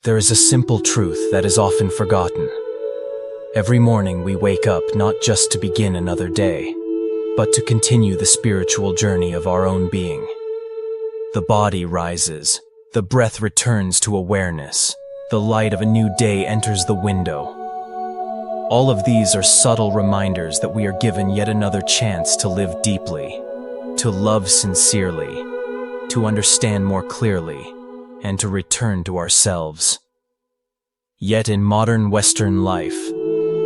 There is a simple truth that is often forgotten. Every morning we wake up not just to begin another day, but to continue the spiritual journey of our own being. The body rises, the breath returns to awareness, the light of a new day enters the window. All of these are subtle reminders that we are given yet another chance to live deeply, to love sincerely, to understand more clearly, and to return to ourselves. Yet in modern Western life,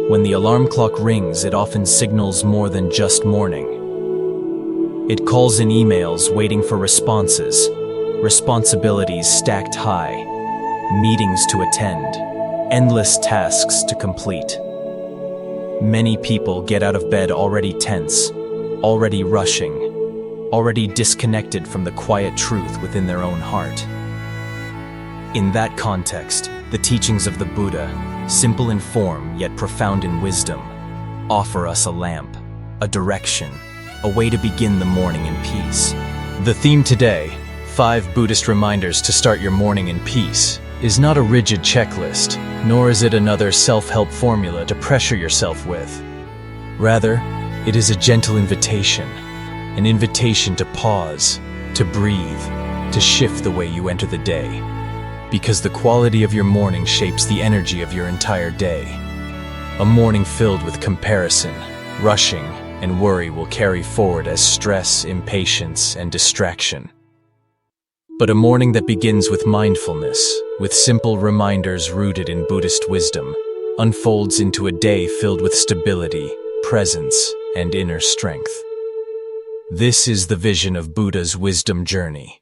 when the alarm clock rings, it often signals more than just morning. It calls in emails waiting for responses, responsibilities stacked high, meetings to attend, endless tasks to complete. Many people get out of bed already tense, already rushing, already disconnected from the quiet truth within their own heart. In that context, the teachings of the Buddha, simple in form yet profound in wisdom, offer us a lamp, a direction, a way to begin the morning in peace. The theme today, 5 Buddhist reminders to start your morning in peace, is not a rigid checklist, nor is it another self-help formula to pressure yourself with. Rather, it is a gentle invitation, an invitation to pause, to breathe, to shift the way you enter the day. Because the quality of your morning shapes the energy of your entire day. A morning filled with comparison, rushing, and worry will carry forward as stress, impatience, and distraction. But a morning that begins with mindfulness, with simple reminders rooted in Buddhist wisdom, unfolds into a day filled with stability, presence, and inner strength. This is the vision of Buddha's wisdom journey.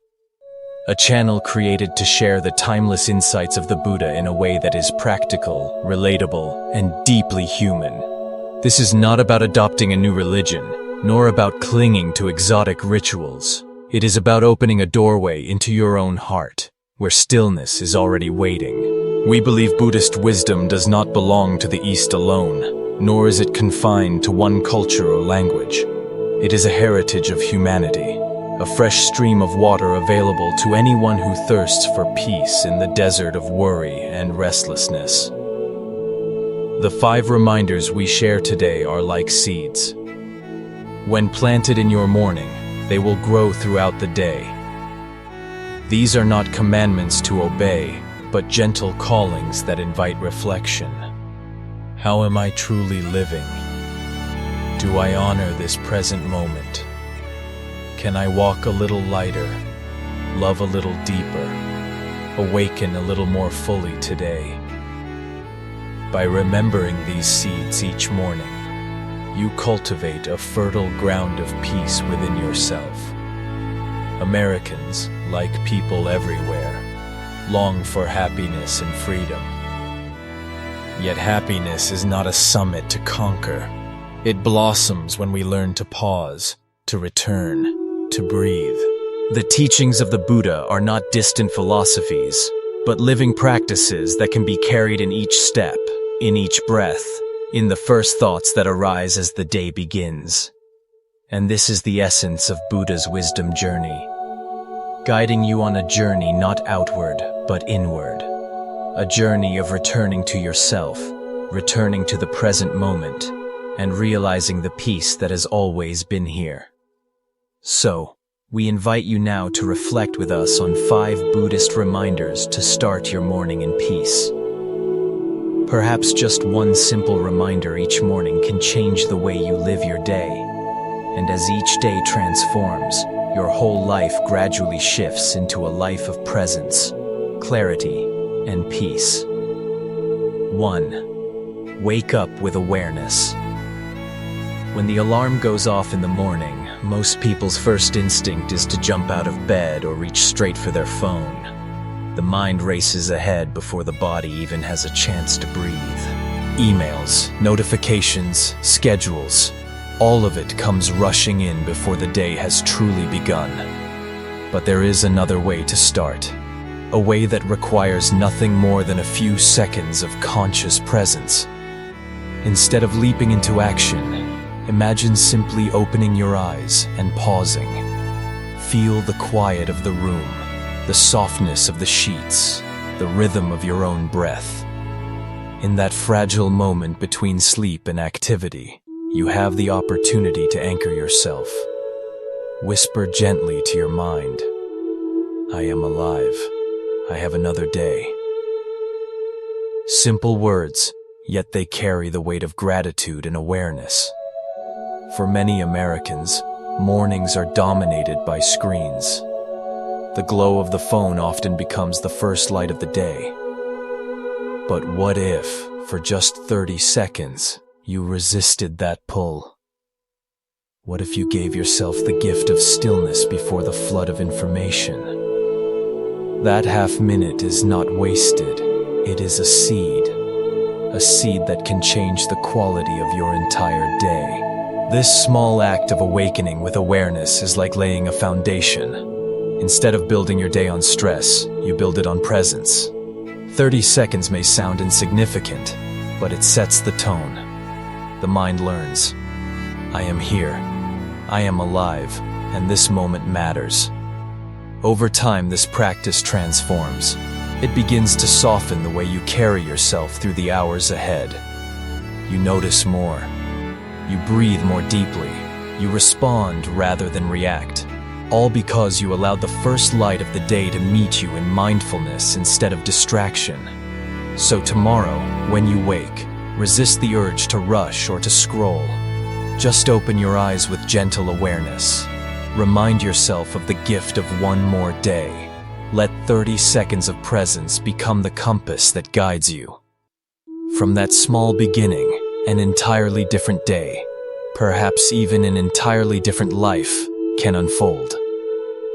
A channel created to share the timeless insights of the Buddha in a way that is practical, relatable, and deeply human. This is not about adopting a new religion, nor about clinging to exotic rituals. It is about opening a doorway into your own heart, where stillness is already waiting. We believe Buddhist wisdom does not belong to the East alone, nor is it confined to one culture or language. It is a heritage of humanity, a fresh stream of water available to anyone who thirsts for peace in the desert of worry and restlessness. The 5 reminders we share today are like seeds. When planted in your morning, they will grow throughout the day. These are not commandments to obey, but gentle callings that invite reflection. How am I truly living? Do I honor this present moment? Can I walk a little lighter, love a little deeper, awaken a little more fully today? By remembering these seeds each morning, you cultivate a fertile ground of peace within yourself. Americans, like people everywhere, long for happiness and freedom. Yet happiness is not a summit to conquer. It blossoms when we learn to pause, to return, to breathe. The teachings of the Buddha are not distant philosophies, but living practices that can be carried in each step, in each breath, in the first thoughts that arise as the day begins. And this is the essence of Buddha's wisdom journey, guiding you on a journey not outward, but inward. A journey of returning to yourself, returning to the present moment, and realizing the peace that has always been here. So, we invite you now to reflect with us on 5 Buddhist reminders to start your morning in peace. Perhaps just one simple reminder each morning can change the way you live your day. And as each day transforms, your whole life gradually shifts into a life of presence, clarity, and peace. 1. Wake up with awareness. When the alarm goes off in the morning, most people's first instinct is to jump out of bed or reach straight for their phone. The mind races ahead before the body even has a chance to breathe. Emails, notifications, schedules, all of it comes rushing in before the day has truly begun. But there is another way to start, a way that requires nothing more than a few seconds of conscious presence. Instead of leaping into action, imagine simply opening your eyes and pausing. Feel the quiet of the room, the softness of the sheets, the rhythm of your own breath. In that fragile moment between sleep and activity, you have the opportunity to anchor yourself. Whisper gently to your mind, I am alive. I have another day. Simple words, yet they carry the weight of gratitude and awareness. For many Americans, mornings are dominated by screens. The glow of the phone often becomes the first light of the day. But what if, for just 30 seconds, you resisted that pull? What if you gave yourself the gift of stillness before the flood of information? That half minute is not wasted. It is a seed that can change the quality of your entire day. This small act of awakening with awareness is like laying a foundation. Instead of building your day on stress, you build it on presence. 30 seconds may sound insignificant, but it sets the tone. The mind learns, I am here, I am alive, and this moment matters. Over time, this practice transforms. It begins to soften the way you carry yourself through the hours ahead. You notice more. You breathe more deeply. You respond rather than react. All because you allowed the first light of the day to meet you in mindfulness instead of distraction. So tomorrow, when you wake, resist the urge to rush or to scroll. Just open your eyes with gentle awareness. Remind yourself of the gift of one more day. Let 30 seconds of presence become the compass that guides you. From that small beginning, an entirely different day, perhaps even an entirely different life, can unfold.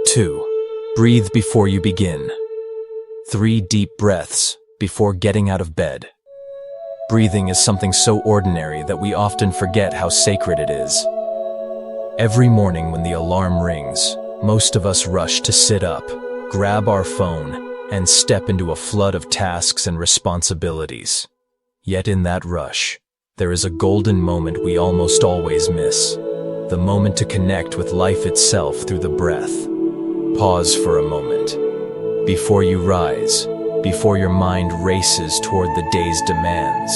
2. Breathe before you begin. 3 deep breaths before getting out of bed. Breathing is something so ordinary that we often forget how sacred it is. Every morning when the alarm rings, most of us rush to sit up, grab our phone, and step into a flood of tasks and responsibilities. Yet in that rush, there is a golden moment we almost always miss. The moment to connect with life itself through the breath. Pause for a moment. Before you rise, before your mind races toward the day's demands,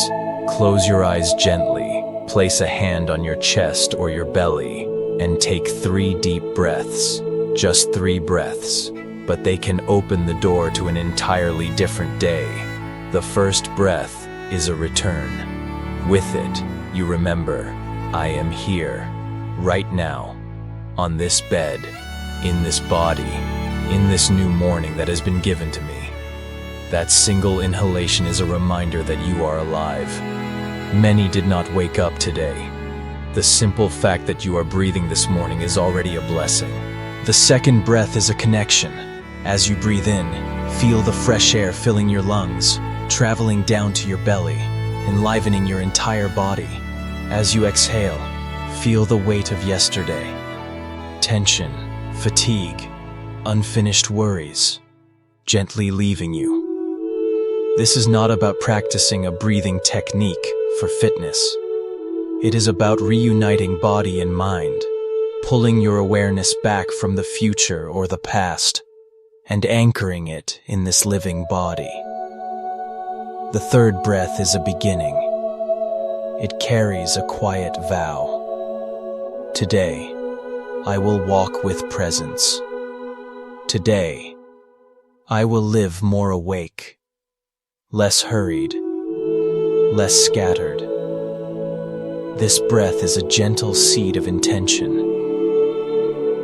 close your eyes gently, place a hand on your chest or your belly, and take 3 deep breaths. Just 3 breaths, but they can open the door to an entirely different day. The first breath is a return. With it, you remember, I am here, right now, on this bed, in this body, in this new morning that has been given to me. That single inhalation is a reminder that you are alive. Many did not wake up today. The simple fact that you are breathing this morning is already a blessing. The second breath is a connection. As you breathe in, feel the fresh air filling your lungs, traveling down to your belly, enlivening your entire body. As you exhale, feel the weight of yesterday. Tension, fatigue, unfinished worries, gently leaving you. This is not about practicing a breathing technique for fitness. It is about reuniting body and mind, pulling your awareness back from the future or the past, and anchoring it in this living body. The third breath is a beginning. It carries a quiet vow. Today, I will walk with presence. Today, I will live more awake, less hurried, less scattered. This breath is a gentle seed of intention.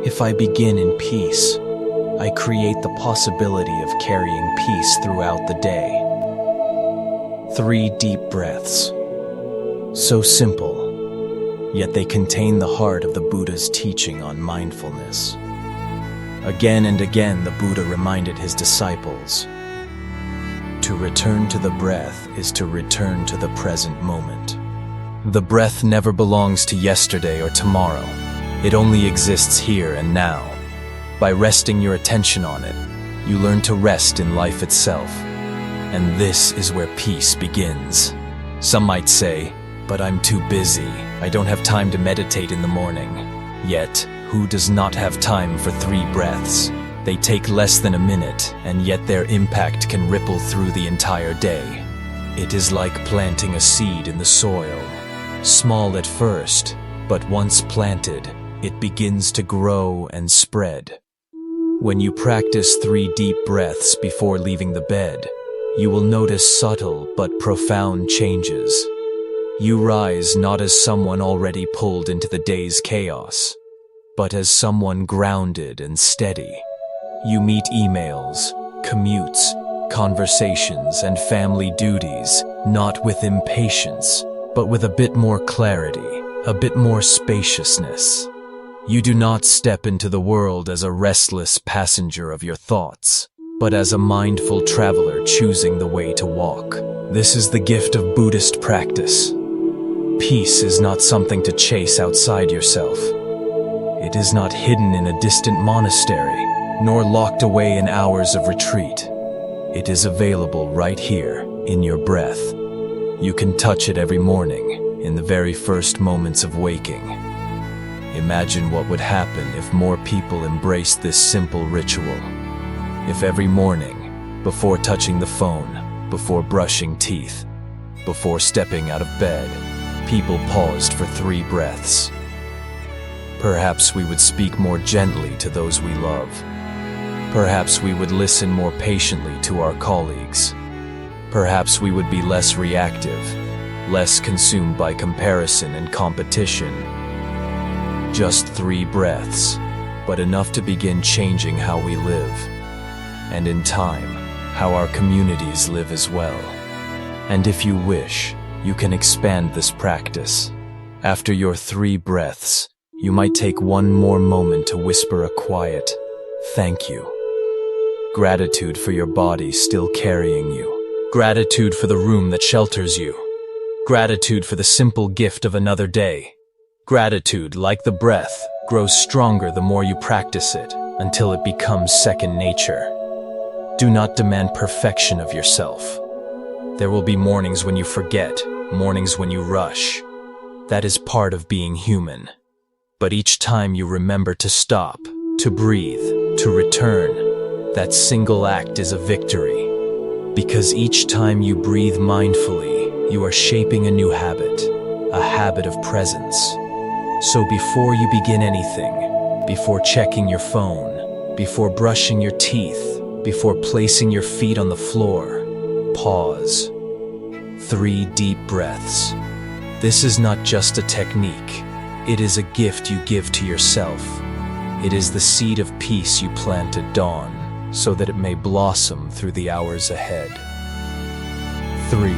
If I begin in peace, I create the possibility of carrying peace throughout the day. 3 deep breaths. So simple, yet they contain the heart of the Buddha's teaching on mindfulness. Again and again, the Buddha reminded his disciples, to return to the breath is to return to the present moment. The breath never belongs to yesterday or tomorrow. It only exists here and now. By resting your attention on it, you learn to rest in life itself. And this is where peace begins. Some might say, but I'm too busy. I don't have time to meditate in the morning. Yet, who does not have time for 3 breaths? They take less than a minute, and yet their impact can ripple through the entire day. It is like planting a seed in the soil. Small at first, but once planted, it begins to grow and spread. When you practice 3 deep breaths before leaving the bed, you will notice subtle but profound changes. You rise not as someone already pulled into the day's chaos, but as someone grounded and steady. You meet emails, commutes, conversations, and family duties, not with impatience, but with a bit more clarity, a bit more spaciousness. You do not step into the world as a restless passenger of your thoughts, but as a mindful traveler choosing the way to walk. This is the gift of Buddhist practice. Peace is not something to chase outside yourself. It is not hidden in a distant monastery, nor locked away in hours of retreat. It is available right here, in your breath. You can touch it every morning, in the very first moments of waking. Imagine what would happen if more people embraced this simple ritual. If every morning, before touching the phone, before brushing teeth, before stepping out of bed, people paused for 3 breaths. Perhaps we would speak more gently to those we love. Perhaps we would listen more patiently to our colleagues. Perhaps we would be less reactive, less consumed by comparison and competition. Just 3 breaths, but enough to begin changing how we live. And in time, how our communities live as well. And if you wish, you can expand this practice. After your 3 breaths, you might take one more moment to whisper a quiet, "Thank you." Gratitude for your body still carrying you. Gratitude for the room that shelters you. Gratitude for the simple gift of another day. Gratitude, like the breath, grows stronger the more you practice it, until it becomes second nature. Do not demand perfection of yourself. There will be mornings when you forget, mornings when you rush. That is part of being human. But each time you remember to stop, to breathe, to return, that single act is a victory. Because each time you breathe mindfully, you are shaping a new habit, a habit of presence. So before you begin anything, before checking your phone, before brushing your teeth, before placing your feet on the floor, pause. 3 deep breaths. This is not just a technique. It is a gift you give to yourself. It is the seed of peace you plant at dawn, so that it may blossom through the hours ahead. 3.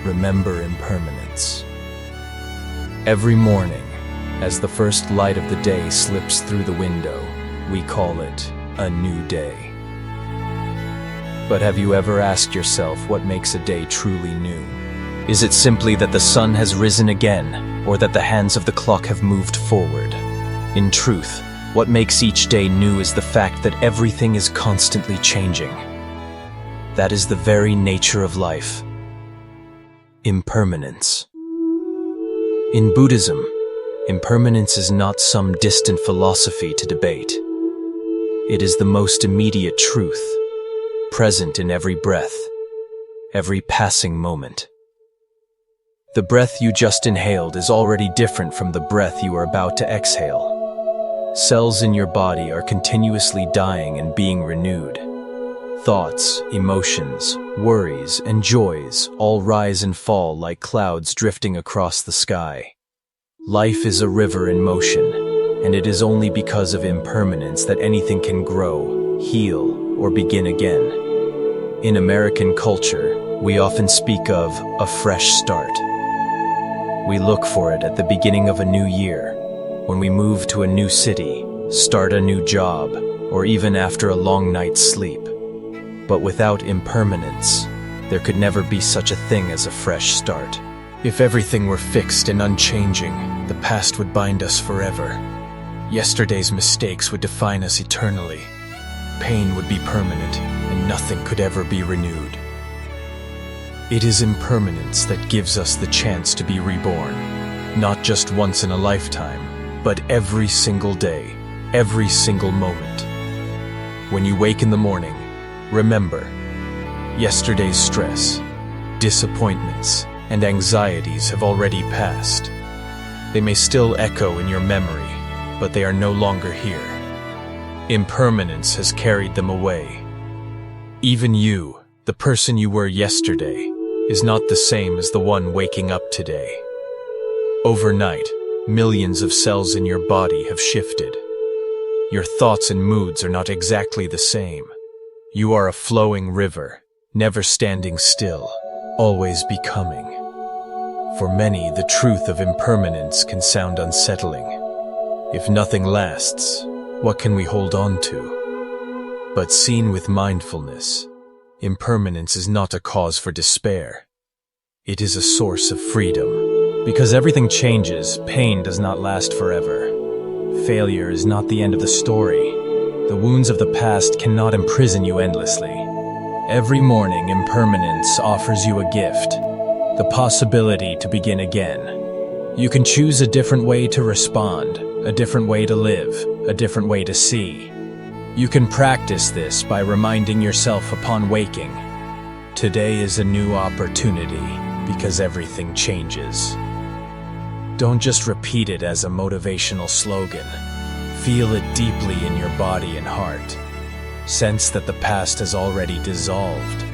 Remember impermanence. Every morning, as the first light of the day slips through the window, we call it a new day. But have you ever asked yourself what makes a day truly new? Is it simply that the sun has risen again, or that the hands of the clock have moved forward? In truth, what makes each day new is the fact that everything is constantly changing. That is the very nature of life. Impermanence. In Buddhism, impermanence is not some distant philosophy to debate. It is the most immediate truth, present in every breath, every passing moment. The breath you just inhaled is already different from the breath you are about to exhale. Cells in your body are continuously dying and being renewed. Thoughts, emotions, worries, and joys all rise and fall like clouds drifting across the sky. Life is a river in motion, and it is only because of impermanence that anything can grow, heal, or begin again. In American culture, we often speak of a fresh start. We look for it at the beginning of a new year, when we move to a new city, start a new job, or even after a long night's sleep. But without impermanence, there could never be such a thing as a fresh start. If everything were fixed and unchanging, the past would bind us forever. Yesterday's mistakes would define us eternally. Pain would be permanent, and nothing could ever be renewed. It is impermanence that gives us the chance to be reborn, not just once in a lifetime, but every single day, every single moment. When you wake in the morning, remember, yesterday's stress, disappointments, and anxieties have already passed. They may still echo in your memory, but they are no longer here. Impermanence has carried them away. Even you, the person you were yesterday, is not the same as the one waking up today. Overnight, millions of cells in your body have shifted. Your thoughts and moods are not exactly the same. You are a flowing river, never standing still, always becoming. For many, the truth of impermanence can sound unsettling. If nothing lasts, what can we hold on to? But seen with mindfulness, impermanence is not a cause for despair. It is a source of freedom. Because everything changes, pain does not last forever. Failure is not the end of the story. The wounds of the past cannot imprison you endlessly. Every morning, impermanence offers you a gift, the possibility to begin again. You can choose a different way to respond, a different way to live, a different way to see. You can practice this by reminding yourself upon waking, today is a new opportunity because everything changes. Don't just repeat it as a motivational slogan. Feel it deeply in your body and heart. Sense that the past has already dissolved.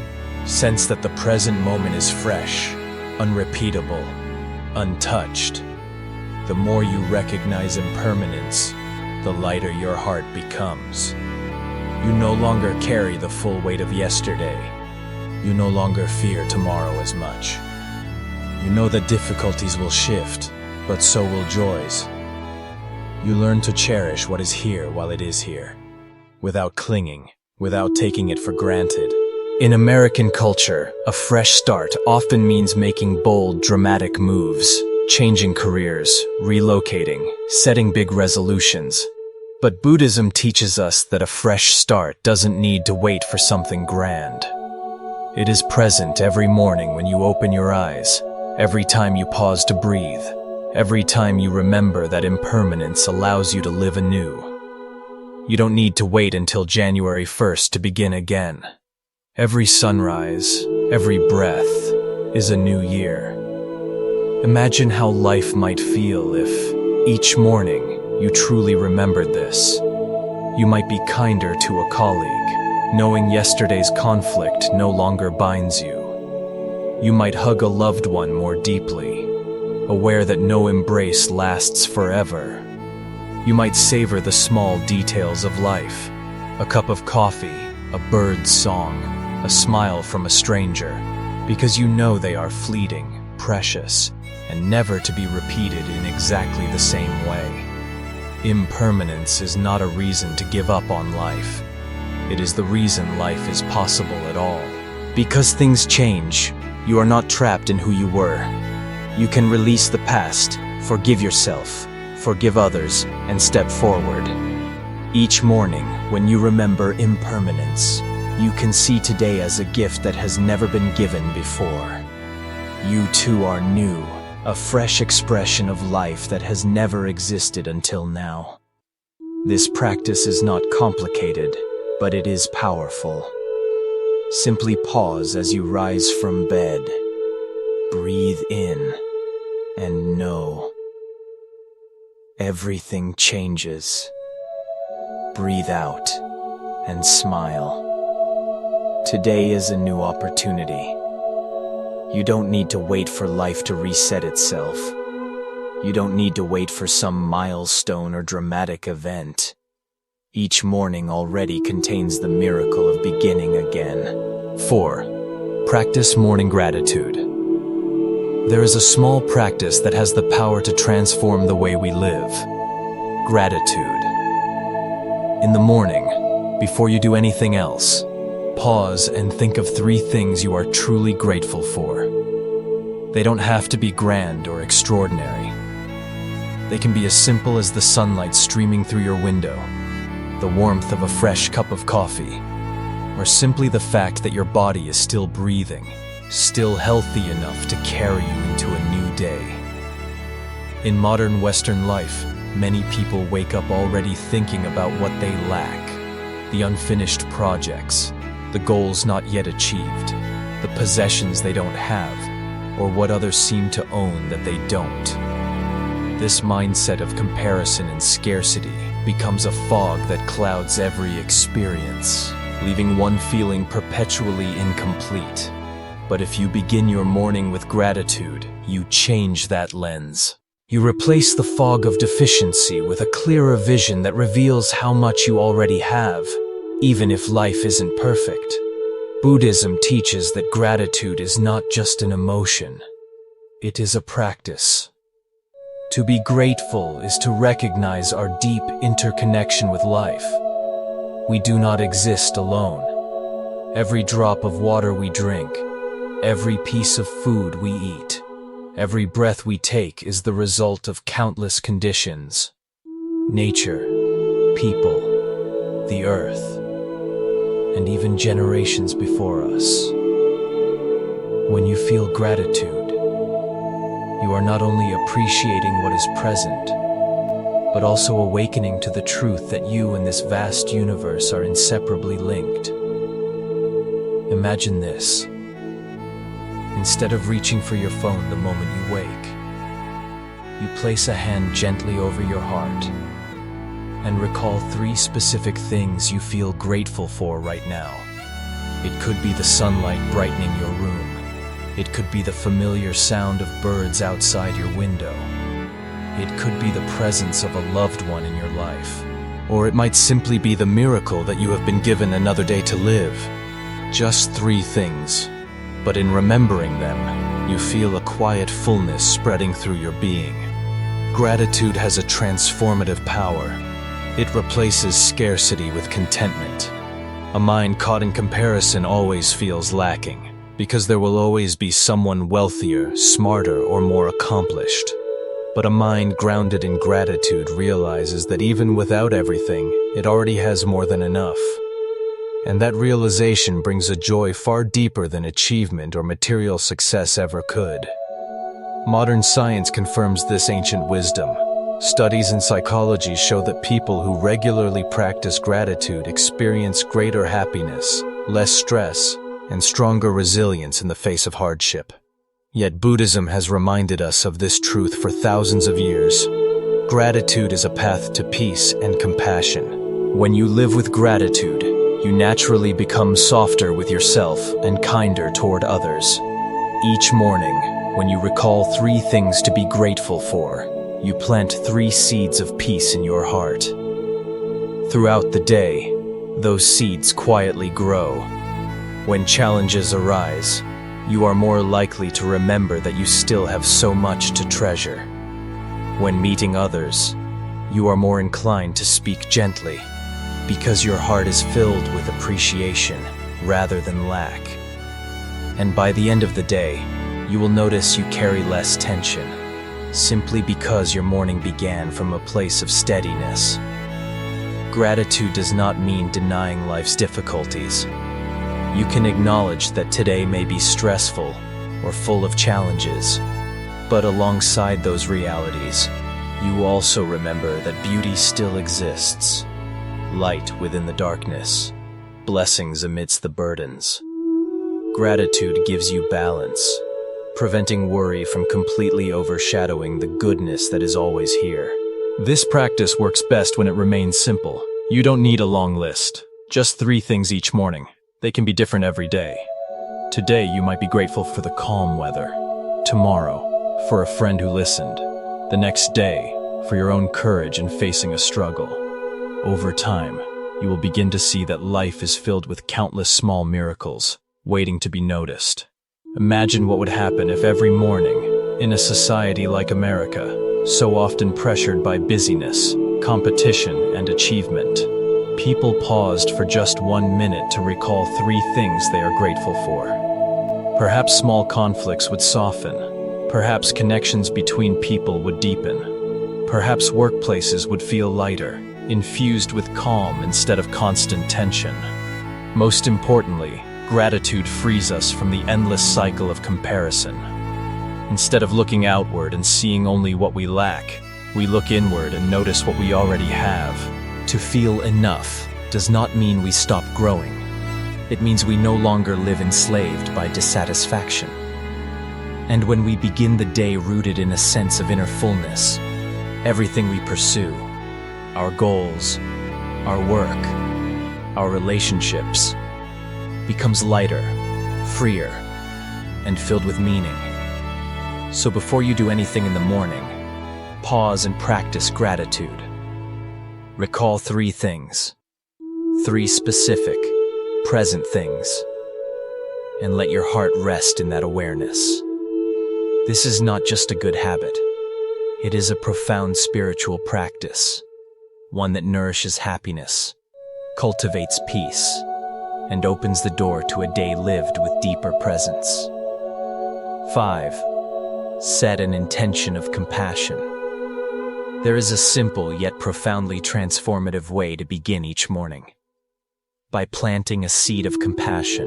Sense that the present moment is fresh, unrepeatable, untouched. The more you recognize impermanence, the lighter your heart becomes. You no longer carry the full weight of yesterday. You no longer fear tomorrow as much. You know that difficulties will shift, but so will joys. You learn to cherish what is here while it is here, without clinging, without taking it for granted. In American culture, a fresh start often means making bold, dramatic moves, changing careers, relocating, setting big resolutions. But Buddhism teaches us that a fresh start doesn't need to wait for something grand. It is present every morning when you open your eyes, every time you pause to breathe, every time you remember that impermanence allows you to live anew. You don't need to wait until January 1st to begin again. Every sunrise, every breath, is a new year. Imagine how life might feel if, each morning, you truly remembered this. You might be kinder to a colleague, knowing yesterday's conflict no longer binds you. You might hug a loved one more deeply, aware that no embrace lasts forever. You might savor the small details of life, a cup of coffee, a bird's song, a smile from a stranger, because you know they are fleeting, precious, and never to be repeated in exactly the same way. Impermanence is not a reason to give up on life. It is the reason life is possible at all. Because things change, you are not trapped in who you were. You can release the past, forgive yourself, forgive others, and step forward. Each morning, when you remember impermanence, you can see today as a gift that has never been given before. You too are new, a fresh expression of life that has never existed until now. This practice is not complicated, but it is powerful. Simply pause as you rise from bed. Breathe in and know. Everything changes. Breathe out and smile. Today is a new opportunity. You don't need to wait for life to reset itself. You don't need to wait for some milestone or dramatic event. Each morning already contains the miracle of beginning again. 4. Practice morning gratitude. There is a small practice that has the power to transform the way we live. Gratitude. In the morning, before you do anything else, pause and think of 3 things you are truly grateful for. They don't have to be grand or extraordinary. They can be as simple as the sunlight streaming through your window, the warmth of a fresh cup of coffee, or simply the fact that your body is still breathing, still healthy enough to carry you into a new day. In modern Western life, many people wake up already thinking about what they lack. the unfinished projects, the goals not yet achieved, the possessions they don't have, or what others seem to own that they don't. This mindset of comparison and scarcity becomes a fog that clouds every experience, leaving one feeling perpetually incomplete. But if you begin your morning with gratitude, you change that lens. You replace the fog of deficiency with a clearer vision that reveals how much you already have, even if life isn't perfect. Buddhism teaches that gratitude is not just an emotion, it is a practice. To be grateful is to recognize our deep interconnection with life. We do not exist alone. Every drop of water we drink, every piece of food we eat, every breath we take is the result of countless conditions. Nature, people, the earth, and even generations before us. When you feel gratitude, you are not only appreciating what is present, but also awakening to the truth that you and this vast universe are inseparably linked. Imagine this. Instead of reaching for your phone the moment you wake, you place a hand gently over your heart and recall 3 specific things you feel grateful for right now. It could be the sunlight brightening your room. It could be the familiar sound of birds outside your window. It could be the presence of a loved one in your life. Or it might simply be the miracle that you have been given another day to live. Just 3 things. But in remembering them, you feel a quiet fullness spreading through your being. Gratitude has a transformative power. It replaces scarcity with contentment. A mind caught in comparison always feels lacking, because there will always be someone wealthier, smarter, or more accomplished. But a mind grounded in gratitude realizes that even without everything, it already has more than enough. And that realization brings a joy far deeper than achievement or material success ever could. Modern science confirms this ancient wisdom. Studies in psychology show that people who regularly practice gratitude experience greater happiness, less stress, and stronger resilience in the face of hardship. Yet Buddhism has reminded us of this truth for thousands of years. Gratitude is a path to peace and compassion. When you live with gratitude, you naturally become softer with yourself and kinder toward others. Each morning, when you recall 3 things to be grateful for, you plant 3 seeds of peace in your heart. Throughout the day, those seeds quietly grow. When challenges arise, you are more likely to remember that you still have so much to treasure. When meeting others, you are more inclined to speak gently, because your heart is filled with appreciation rather than lack. And by the end of the day, you will notice you carry less tension, simply because your morning began from a place of steadiness. Gratitude does not mean denying life's difficulties. You can acknowledge that today may be stressful or full of challenges, but alongside those realities, you also remember that beauty still exists, light within the darkness, blessings amidst the burdens. Gratitude gives you balance, preventing worry from completely overshadowing the goodness that is always here. This practice works best when it remains simple. You don't need a long list, just 3 things each morning. They can be different every day. Today you might be grateful for the calm weather. Tomorrow, for a friend who listened. The next day, for your own courage in facing a struggle. Over time, you will begin to see that life is filled with countless small miracles, waiting to be noticed. Imagine what would happen if every morning, in a society like America, so often pressured by busyness, competition, and achievement, people paused for just 1 minute to recall 3 things they are grateful for. Perhaps small conflicts would soften. Perhaps connections between people would deepen. Perhaps workplaces would feel lighter, infused with calm instead of constant tension. Most importantly, gratitude frees us from the endless cycle of comparison. Instead of looking outward and seeing only what we lack, we look inward and notice what we already have. To feel enough, does not mean we stop growing. It means we no longer live enslaved by dissatisfaction. And when we begin the day rooted in a sense of inner fullness, everything we pursue, our goals, our work, our relationships, becomes lighter, freer, and filled with meaning. So before you do anything in the morning, pause and practice gratitude. Recall 3 things, 3 specific, present things, and let your heart rest in that awareness. This is not just a good habit. It is a profound spiritual practice, one that nourishes happiness, cultivates peace, and opens the door to a day lived with deeper presence. 5. Set an intention of compassion. There is a simple yet profoundly transformative way to begin each morning. By planting a seed of compassion.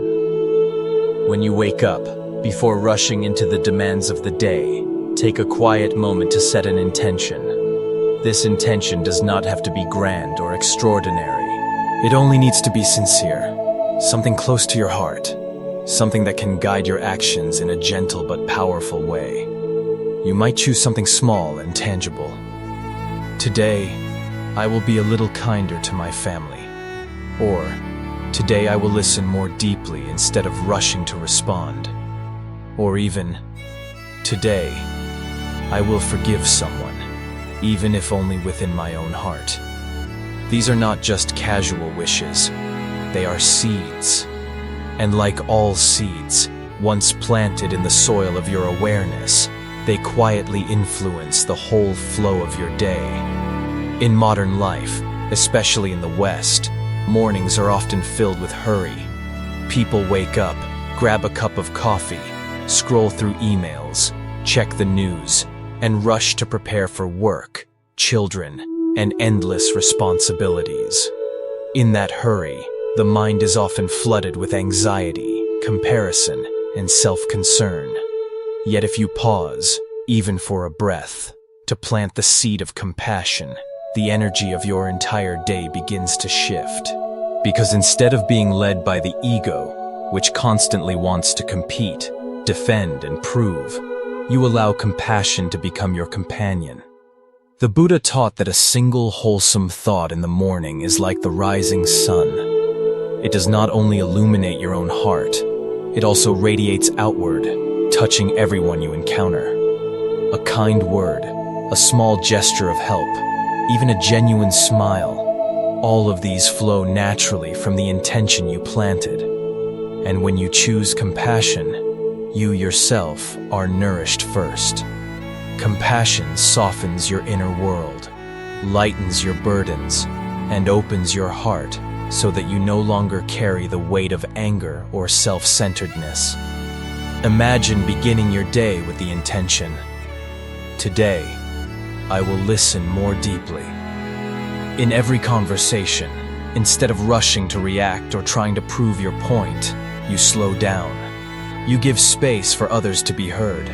When you wake up, before rushing into the demands of the day, take a quiet moment to set an intention. This intention does not have to be grand or extraordinary. It only needs to be sincere, something close to your heart, something that can guide your actions in a gentle but powerful way. You might choose something small and tangible. Today, I will be a little kinder to my family. Or, today I will listen more deeply instead of rushing to respond. Or even, today, I will forgive someone, even if only within my own heart. These are not just casual wishes, they are seeds. And like all seeds, once planted in the soil of your awareness, they quietly influence the whole flow of your day. In modern life, especially in the West, mornings are often filled with hurry. People wake up, grab a cup of coffee, scroll through emails, check the news, and rush to prepare for work, children, and endless responsibilities. In that hurry, the mind is often flooded with anxiety, comparison, and self-concern. Yet if you pause, even for a breath, to plant the seed of compassion, the energy of your entire day begins to shift. Because instead of being led by the ego, which constantly wants to compete, defend, and prove, you allow compassion to become your companion. The Buddha taught that a single wholesome thought in the morning is like the rising sun. It does not only illuminate your own heart, it also radiates outward, touching everyone you encounter. A kind word, a small gesture of help, even a genuine smile, all of these flow naturally from the intention you planted. And when you choose compassion, you yourself are nourished first. Compassion softens your inner world, lightens your burdens, and opens your heart so that you no longer carry the weight of anger or self-centeredness. Imagine beginning your day with the intention, today, I will listen more deeply. In every conversation, instead of rushing to react or trying to prove your point, you slow down. You give space for others to be heard.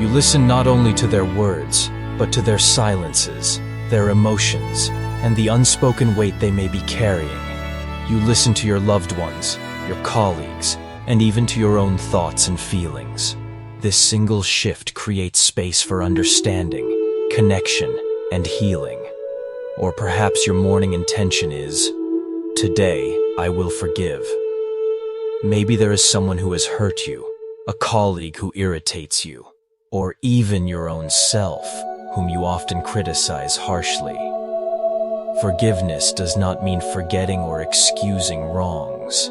You listen not only to their words, but to their silences, their emotions, and the unspoken weight they may be carrying. You listen to your loved ones, your colleagues, and even to your own thoughts and feelings. This single shift creates space for understanding, connection, and healing. Or perhaps your morning intention is, today I will forgive. Maybe there is someone who has hurt you, a colleague who irritates you, or even your own self, whom you often criticize harshly. Forgiveness does not mean forgetting or excusing wrongs.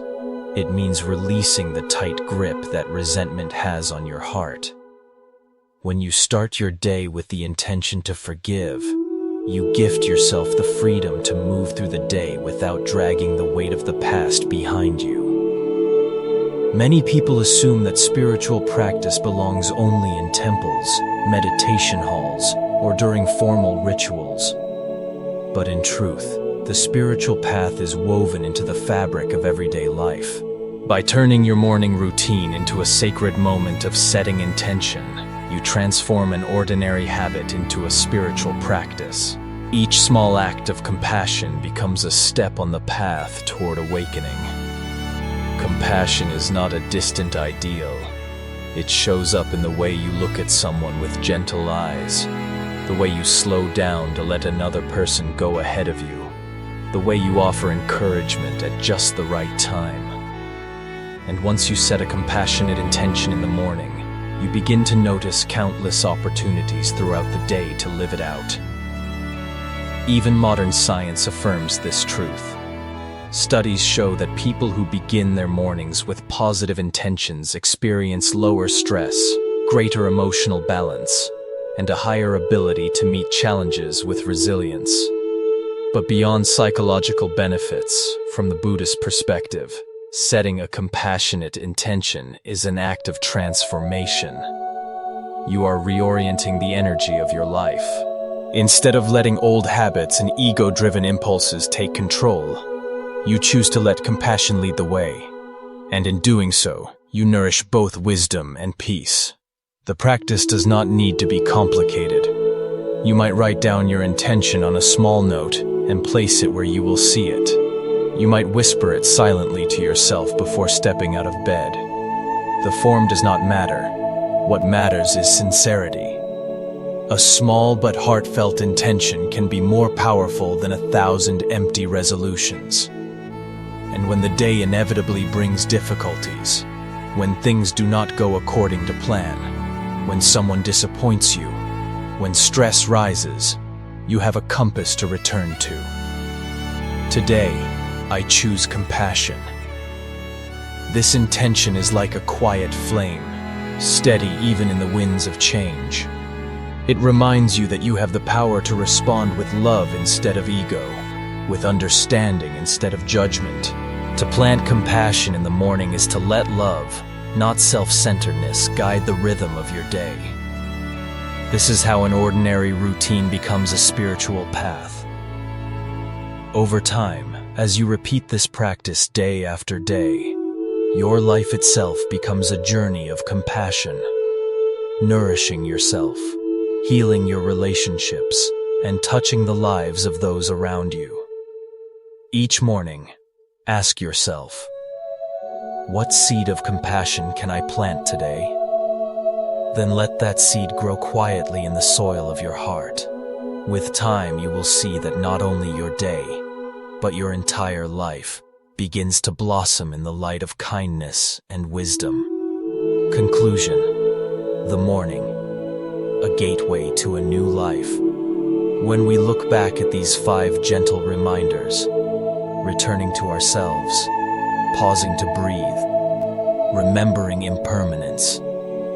It means releasing the tight grip that resentment has on your heart. When you start your day with the intention to forgive, you gift yourself the freedom to move through the day without dragging the weight of the past behind you. Many people assume that spiritual practice belongs only in temples, meditation halls, or during formal rituals. But in truth, the spiritual path is woven into the fabric of everyday life. By turning your morning routine into a sacred moment of setting intention, you transform an ordinary habit into a spiritual practice. Each small act of compassion becomes a step on the path toward awakening. Compassion is not a distant ideal. It shows up in the way you look at someone with gentle eyes, the way you slow down to let another person go ahead of you, the way you offer encouragement at just the right time. And once you set a compassionate intention in the morning, you begin to notice countless opportunities throughout the day to live it out. Even modern science affirms this truth. Studies show that people who begin their mornings with positive intentions experience lower stress, greater emotional balance, and a higher ability to meet challenges with resilience. But beyond psychological benefits, from the Buddhist perspective, setting a compassionate intention is an act of transformation. You are reorienting the energy of your life. Instead of letting old habits and ego-driven impulses take control, you choose to let compassion lead the way. And in doing so, you nourish both wisdom and peace. The practice does not need to be complicated. You might write down your intention on a small note and place it where you will see it. You might whisper it silently to yourself before stepping out of bed. The form does not matter. What matters is sincerity. A small but heartfelt intention can be more powerful than 1,000 empty resolutions. And when the day inevitably brings difficulties, when things do not go according to plan, when someone disappoints you, when stress rises, you have a compass to return to. Today, I choose compassion. This intention is like a quiet flame, steady even in the winds of change. It reminds you that you have the power to respond with love instead of ego, with understanding instead of judgment. To plant compassion in the morning is to let love, not self-centeredness, guide the rhythm of your day. This is how an ordinary routine becomes a spiritual path. Over time, as you repeat this practice day after day, your life itself becomes a journey of compassion, nourishing yourself, healing your relationships, and touching the lives of those around you. Each morning, ask yourself, what seed of compassion can I plant today? Then let that seed grow quietly in the soil of your heart. With time, you will see that not only your day, but your entire life begins to blossom in the light of kindness and wisdom. Conclusion: the morning, a gateway to a new life. When we look back at these 5 gentle reminders, returning to ourselves, pausing to breathe, remembering impermanence,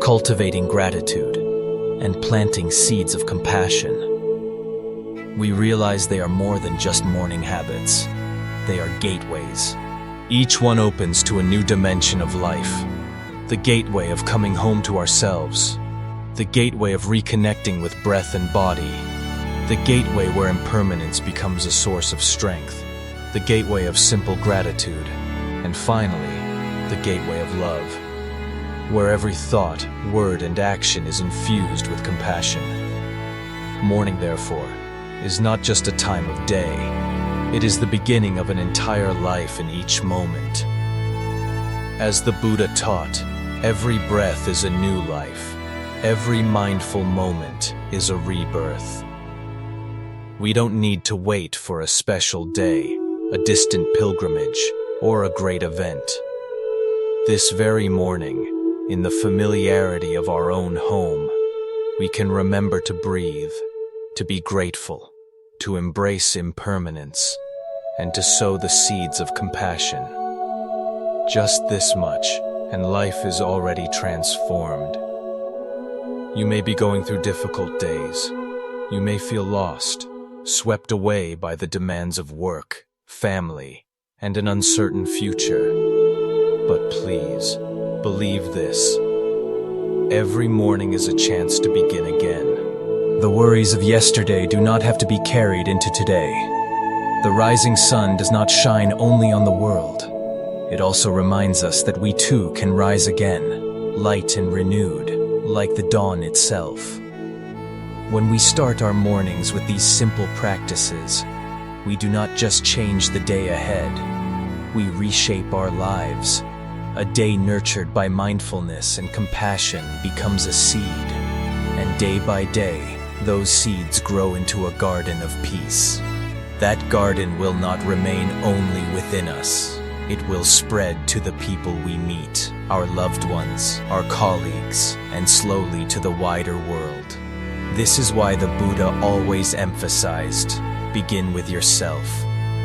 cultivating gratitude, and planting seeds of compassion, we realize they are more than just morning habits. They are gateways. Each one opens to a new dimension of life. The gateway of coming home to ourselves. The gateway of reconnecting with breath and body. The gateway where impermanence becomes a source of strength. The gateway of simple gratitude. And finally, the gateway of love, where every thought, word, and action is infused with compassion. Morning, therefore, is not just a time of day. It is the beginning of an entire life in each moment. As the Buddha taught, every breath is a new life. Every mindful moment is a rebirth. We don't need to wait for a special day, a distant pilgrimage, or a great event. This very morning, in the familiarity of our own home, we can remember to breathe, to be grateful, to embrace impermanence, and to sow the seeds of compassion. Just this much, and life is already transformed. You may be going through difficult days. You may feel lost, swept away by the demands of work, family, and an uncertain future. But please, believe this. Every morning is a chance to begin again. The worries of yesterday do not have to be carried into today. The rising sun does not shine only on the world. It also reminds us that we too can rise again, light and renewed, like the dawn itself. When we start our mornings with these simple practices, we do not just change the day ahead, we reshape our lives. A day nurtured by mindfulness and compassion becomes a seed, and day by day, those seeds grow into a garden of peace. That garden will not remain only within us. It will spread to the people we meet, our loved ones, our colleagues, and slowly to the wider world. This is why the Buddha always emphasized, begin with yourself,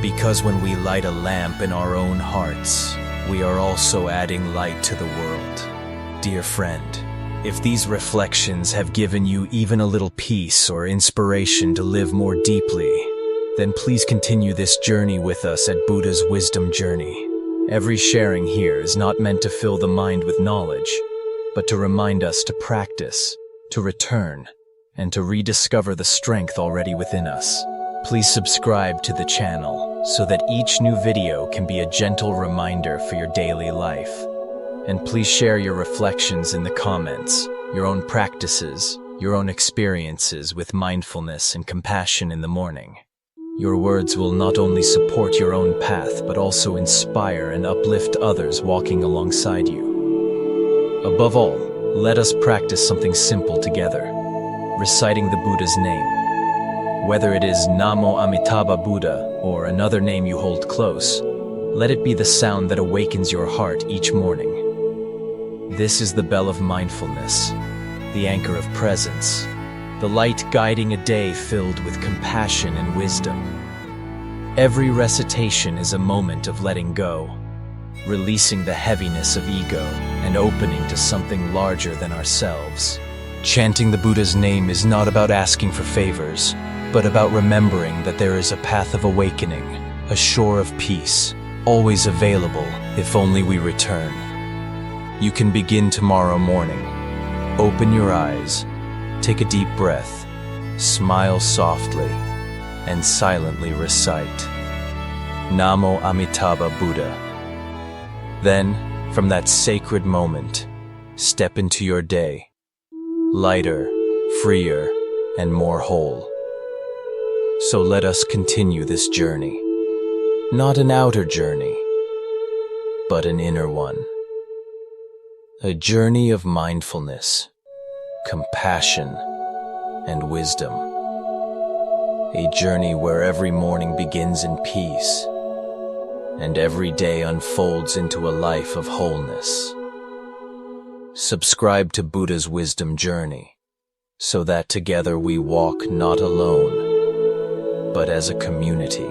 because when we light a lamp in our own hearts, we are also adding light to the world. Dear friend, if these reflections have given you even a little peace or inspiration to live more deeply, then please continue this journey with us at Buddha's Wisdom Journey. Every sharing here is not meant to fill the mind with knowledge, but to remind us to practice, to return, and to rediscover the strength already within us. Please subscribe to the channel so that each new video can be a gentle reminder for your daily life. And please share your reflections in the comments, your own practices, your own experiences with mindfulness and compassion in the morning. Your words will not only support your own path, but also inspire and uplift others walking alongside you. Above all, let us practice something simple together, reciting the Buddha's name. Whether it is Namo Amitabha Buddha or another name you hold close, let it be the sound that awakens your heart each morning. This is the bell of mindfulness, the anchor of presence, the light guiding a day filled with compassion and wisdom. Every recitation is a moment of letting go, releasing the heaviness of ego and opening to something larger than ourselves. Chanting the Buddha's name is not about asking for favors, but about remembering that there is a path of awakening, a shore of peace, always available if only we return. You can begin tomorrow morning. Open your eyes, take a deep breath, smile softly, and silently recite Namo Amitabha Buddha. Then, from that sacred moment, step into your day, lighter, freer, and more whole. So let us continue this journey, not an outer journey, but an inner one. A journey of mindfulness, compassion, and wisdom. A journey where every morning begins in peace, and every day unfolds into a life of wholeness. Subscribe to Buddha's Wisdom Journey, so that together we walk not alone, but as a community,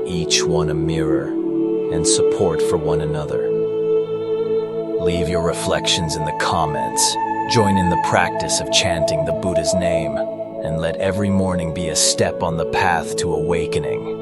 each one a mirror and support for one another. Leave your reflections in the comments. Join in the practice of chanting the Buddha's name, and let every morning be a step on the path to awakening.